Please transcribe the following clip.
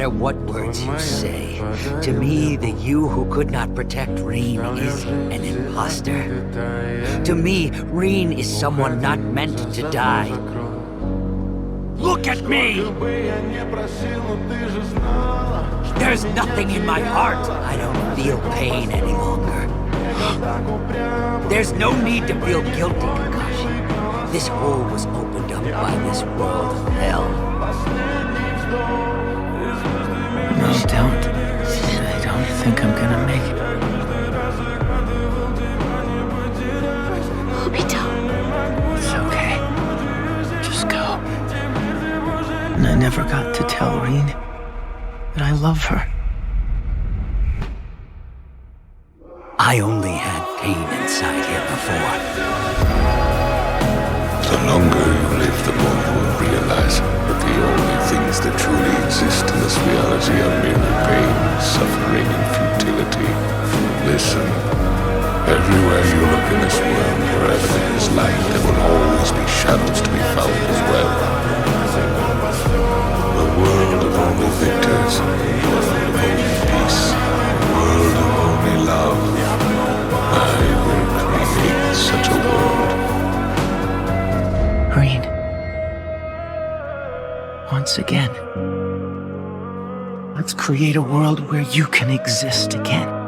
matter what words you say. To me, the you who could not protect Rin is an imposter. To me, Rin is someone not meant to die. Look at me! There's nothing in my heart. I don't feel pain any longer. There's no need to feel guilty, Kakashi. This hole was opened up by this world of hell. No, don't. I don't think I'm gonna make it. Obito. It's okay. Just go. And I never got to tell Rin that I love her. I only had pain inside here before. The longer you live, the more you will realize that the only things that truly exist in this reality are merely pain, suffering, and futility. Listen, everywhere you look in this world, wherever there is light, there will always be shadows to be found as well. A world of only victors, a world of only peace, a world of only love. I will create such a world. Rin. Once again. Let's create a world where you can exist again.